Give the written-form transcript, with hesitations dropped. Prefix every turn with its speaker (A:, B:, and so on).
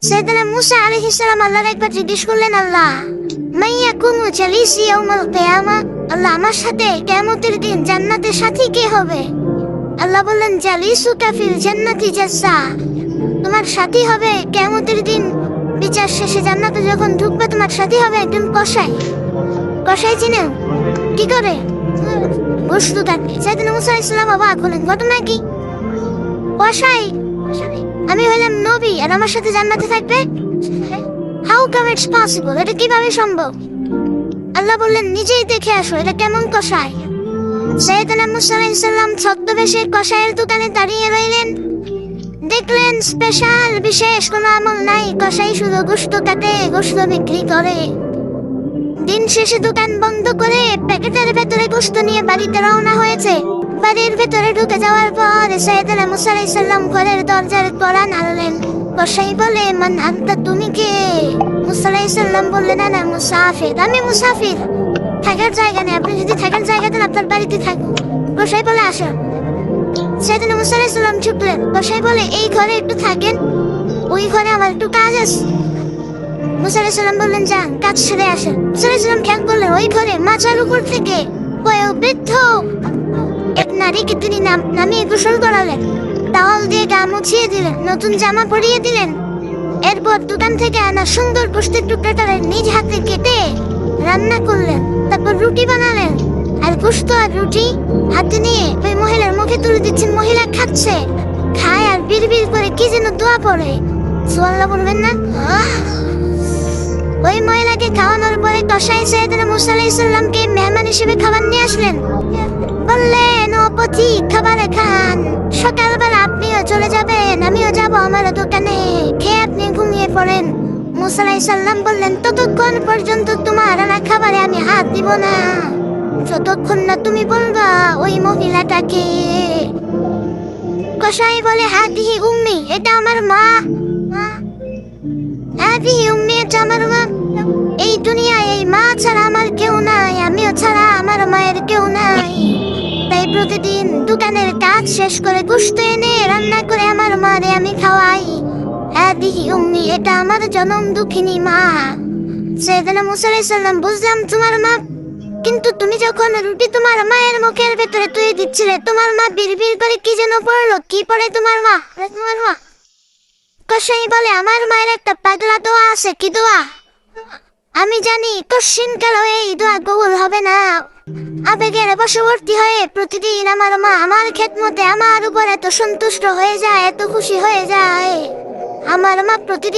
A: সাইয়েদনা মুসা আলাইহিস সালাম আল্লাহর একবার জিজ্ঞেস করলেন, আল্লাহ মাইয়া কুনু জালিসি ইয়াউমাল কিয়ামা, আল্লাহ আমার সাথে কিয়ামতের দিন জান্নাতের সাথী কে হবে? আল্লাহ বললেন, জালিসুকা ফিল জান্নাতি জাজ্জা, তোমার সাথী হবে কিয়ামতের দিন বিচার শেষে জান্নাতে যখন ঢুকবে তোমার সাথী হবে একজন কসাই। কসাই চিনেন কি করে? বস্তু কাটে। সাইয়েদনা মুসা আলাইহিস সালাম অবাক হলেন, ঘটনা কি? কসাই? আমি হলাম নবী আর আমার সাথে জান্নাতে থাকবে? হাউ কাম ইটস পসিবল, এটা কিভাবে সম্ভব? আল্লাহ বললেন, নিজেই দেখে আসো এটা কেমন কসাই। সাইয়েদনা মুসা আলাইহিস সালাম ছদ্মবেশে কসাইয়ের দোকানে দাঁড়িয়ে রইলেন। দেখলেন স্পেশাল বিশেষ কোনো আমল নাই, কসাই শুধু গোশত কাটে, গোশত বিক্রি করে। দিন শেষে দোকান বন্ধ করে প্যাকেটের ভেতরে গোশত নিয়ে বাড়িতে রওনা হয়েছে। বাড়ির ভেতরে ঢুকে যাওয়ার পর সাইয়েদনা মুসা আলাইহিস সালাম ঘরের দরজার কড়া নাড়লেন। কসাই বলে, মান আনতা, তুমি কে? মুসা আলাইহিস সালাম বললেন, আনা মুসাফির, আমি মুসাফির, থাকার জায়গা নেই, আপনি যদি থাকার জায়গা দেন আপনার বাড়িতে থাকুন। কসাই বলে, আসো। সাইয়েদনা মুসা আলাইহিস সালাম ঢুকলেন। কসাই বলে, এই ঘরে একটু থাকেন, ওই ঘরে আমার একটু কাজ আছে। মুসা আলাইহিস সালাম বললেন, যান কাজ সেরে আসেন। মুসা আলাইহিস সালাম খেয়াল করলেন ওই ঘরে মাচার উপর থেকে বয়োবৃদ্ধ এক নারীকে তিনি নামিয়ে গোসল করালেন, টাওয়াল দিয়ে গা মুছিয়ে দিলেন, নতুন জামা পরিয়ে দিলেন। এরপর দোকান থেকে আনা সুন্দর গোশতের টুকরাটা নিজ হাতে কেটে রান্না করলেন। তারপর রুটি বানালেন আর গোশত আর রুটি হাতে নিয়ে ওই মহিলার মুখে তুলে দিচ্ছেন। মহিলা খাচ্ছে, খায় আর বিড়বিড় করে কি যেন দোয়া পড়ে। সুবহানাল্লাহ বলবেন না? ওই মহিলাকে খাওয়ানোর পরে কসাই সাইয়েদনা মুসা আলাইহিস সালামকে মেহমান হিসেবে খাবার নিয়ে আসলেন। বললেন, ও পথিক, খাবারে খান, সকালবেলা আপনিও চলে যাবেন, আমিও যাব আমার দোকানে, খেয়ে আপনি ঘুমিয়ে পড়েন। মুসা আলাইহিস সালাম বললেন, ততক্ষণ পর্যন্ত তোমার আনা খাবারে আমি হাত দিব না, যতক্ষণ না তুমি বলবা ওই মহিলাটাকে। কসাই বলে, হাদিহি উম্মি, এটা আমার মা। হাদিহি উম্মি, এটা আমার মা। এই দুনিয়ায় এই মা ছাড়া আমার কেউ নাই, আমিও ছাড়া আমার মায়ের কেউ নাই। তাই প্রতিদিন দোকানের কাজ শেষ করে গোশত এনে রান্না করে আমার মারে আমি খাওয়াই। হাদিহি উম্মি, এটা আমার জনম দুঃখিনী মা। সাইয়েদনা মুসা আলাইহিস সালাম, বুঝলাম তোমার মা, কিন্তু তুমি যখন রুটি তোমার মায়ের মুখের ভেতরে তুলে দিচ্ছিলে, তোমার মা বিড়বিড় করে কি যেন পড়লো, কি পড়ে তোমার মা? তোমার মা? কসাই বলে, আমার মায়ের একটা পাগলা দোয়া আছে। কি দোয়া? আমি জানি কশিন কালো এই দোয়া কবুল হবে না। আবেগের বশবর্তী হয়ে প্রতিদিন আমার মা আমার খেদমতে আমার উপর এত সন্তুষ্ট হয়ে যায়, এত খুশি হয়ে যায়। আমার মা প্রতিদিন